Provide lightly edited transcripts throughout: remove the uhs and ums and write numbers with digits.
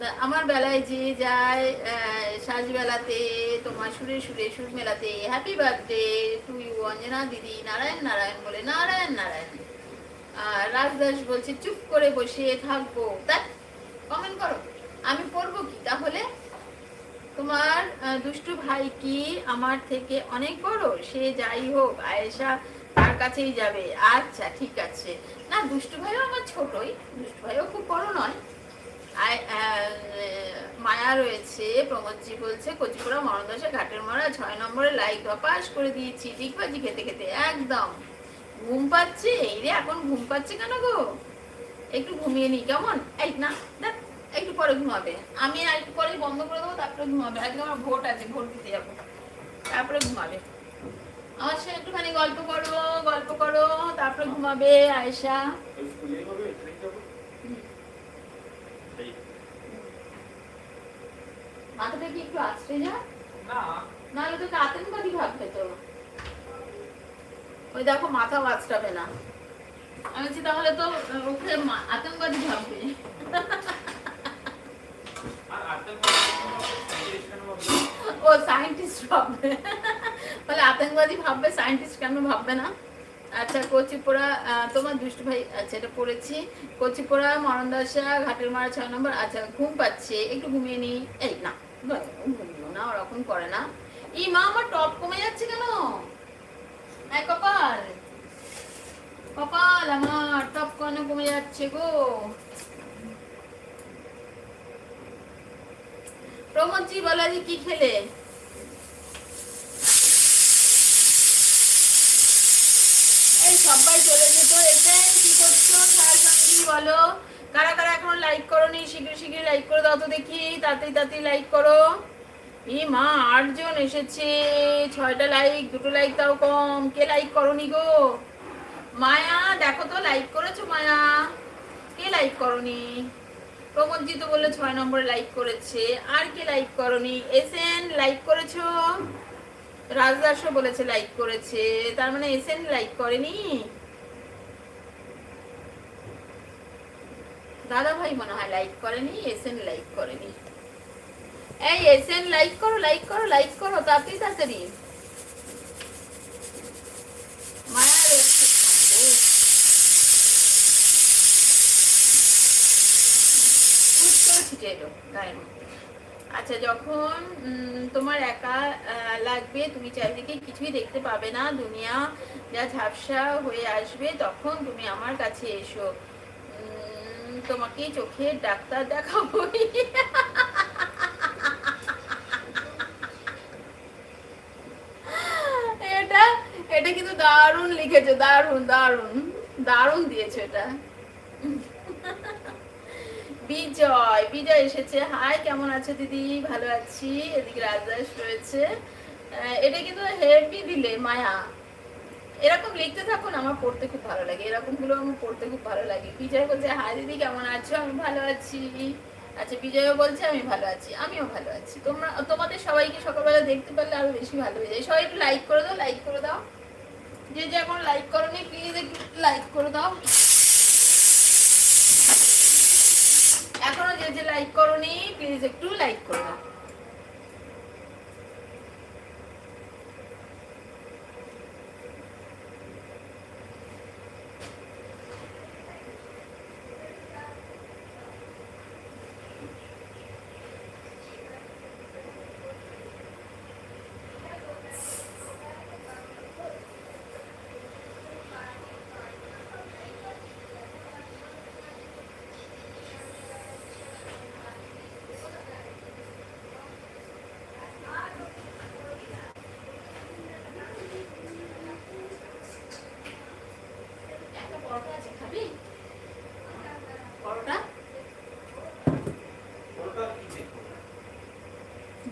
আমার বেলায় যে যায় সাজবেলাতে তোমার সুরে সুরে সুর মেলাতে happy birthday to you Anjana দিদি নারায়ণ নারায়ণ বলে নারায়ণ নারায়ণ। আর রাজদাস বলছে চুপ করে বসে থাকবো, তাই কমেন্ট করো, আমি পড়বো কি তাহলে? তোমার দুষ্টু ভাই কি আমার থেকে অনেক বড়? সে যাই হোক আয়েশা তার কাছেই যাবে। আচ্ছা ঠিক আছে, না দুষ্টু ভাইও আমার ছোটই, দুষ্টু ভাইও খুব বড় নয়। মায়া রয়েছে, প্রমোদজি বলছে কচিপুরা মরণদশা ঘাটের মরা 6 নম্বরে লাইক ধপাস করে দিয়েছি ডিগবাজি খেতে খেতে। একদম ঘুম পাচ্ছে, এই রে এখন ঘুম পাচ্ছে কেন গো? একটু ঘুমিয়ে নি কেমন? এই না দেখ একটু পরে ঘুমাবে, আমি আর একটু পরে বন্ধ করে দেবো, তারপরে ঘুমাবে। আজকে আমার ভোট আছে, ভোট দিতে যাবো, তারপরে ঘুমাবে। আমার সাথে একটুখানি গল্প করো, গল্প করো, তারপরে ঘুমাবে আয়েশা। মাথাটা কি একটু আছড়ে যা, নাহলে তোকে আতঙ্কবাদী ভাববে তো। ওই দেখো মাথা আছড়াবে না, আমি বলছি তাহলে তো ওকে আতঙ্কবাদী ভাববে। ও সায়েন্টিস্ট ভাববে, বলে আতঙ্কবাদী ভাববে, সায়েন্টিস্ট কেন ভাববে না? আচ্ছা কচিপুরা তোমার দুষ্টু ভাই, আচ্ছা এটা পড়েছি। কচিপুরা মরণদশা ঘাটের মারা 6 নম্বর। আচ্ছা ঘুম পাচ্ছে, একটু ঘুমিয়ে নি। এই না ঘুমিও না, ওরকম করে না। ই মা আমার টপ কমে যাচ্ছে কেন? এই কপাল, কপাল আমার টপ কেন কমে যাচ্ছে গো? প্রমোদজি বলো যে কি খেলে? এই সবাই চলে যেত, এটাই কি করছো? খেয়াল সঙ্গী বলো, কারা কারা এখন লাইক করোনি শীঘ্র শীঘ্র লাইক করে দাও তো দেখি, তাড়াতাড়ি তাড়াতাড়ি লাইক করো। এই মা 8 জন এসেছে, 6টা লাইক, 2টো লাইক তাও কম। কে লাইক করোনি গো? মায়া দেখো তো লাইক করেছো মায়া? কে লাইক করোনি? প্রমোদজি তো বললো 6 নম্বরে লাইক করেছে। আর কে লাইক করোনি? এসএন লাইক করেছো? রাজদাসও বলেছে লাইক করেছে, তার মানে এসএন লাইক করেনি। দাদা ভাই মনে হয় লাইক করেনি, এসএন লাইক করেনি। এই এসএন লাইক করো, লাইক করো, লাইক করো তাড়াতাড়ি তাড়াতাড়ি। মায়া ছিটে এলো গায়ের মধ্যে। আচ্ছা যখন তোমার একা লাগবে, তুমি চারিদিকে কিছুই দেখতে পাবে না, দুনিয়া যা ঝাপসা হয়ে আসবে, তখন তুমি আমার কাছে এসো, তোমাকে চোখের ডাক্তার দেখাবো। এটা এটা কিন্তু দারুণ লিখেছো, দারুণ দারুণ দারুণ দিয়েছো এটা। বিজয়, বিজয় এসেছে। হাই কেমন আছো দিদি? ভালো আছি। এদিকে রাজদাস রয়েছে। এটা কিন্তু হেভি দিলে মায়া, এরকম লিখতে থাকুন, আমার পড়তে খুব ভালো লাগে, এরকম গুলো আমার পড়তে খুব ভালো লাগে। বিজয় বলছে হাই দিদি কেমন আছো? আমি ভালো আছি। আচ্ছা বিজয়ও বলছে আমি ভালো আছি, আমিও ভালো আছি। তোমাদের সবাইকে সকালবেলা দেখতে পারলে আরো বেশি ভালো হয়ে যায়। সবাই একটু লাইক করে দাও, লাইক করে দাও। যে যে এখন লাইক করোনি প্লিজ একটু লাইক করে দাও। এখনো যে যে লাইক করোনি প্লিজ একটু লাইক করে দাও।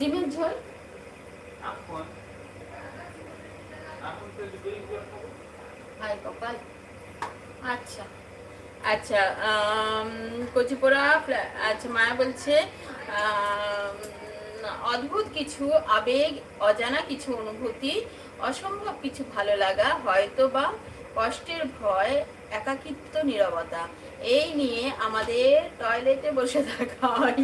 ডিমের ঝোল আচ্ছা আচ্ছা। কচিপোড়া। আচ্ছা মায়া বলছে অদ্ভুত কিছু আবেগ, অজানা কিছু অনুভূতি, অসম্ভব কিছু ভালো লাগা, হয়তো বা কষ্টের ভয়, একাকিত্ব, নীরবতা, এই নিয়ে আমাদের টয়লেটে বসে থাকা হয়।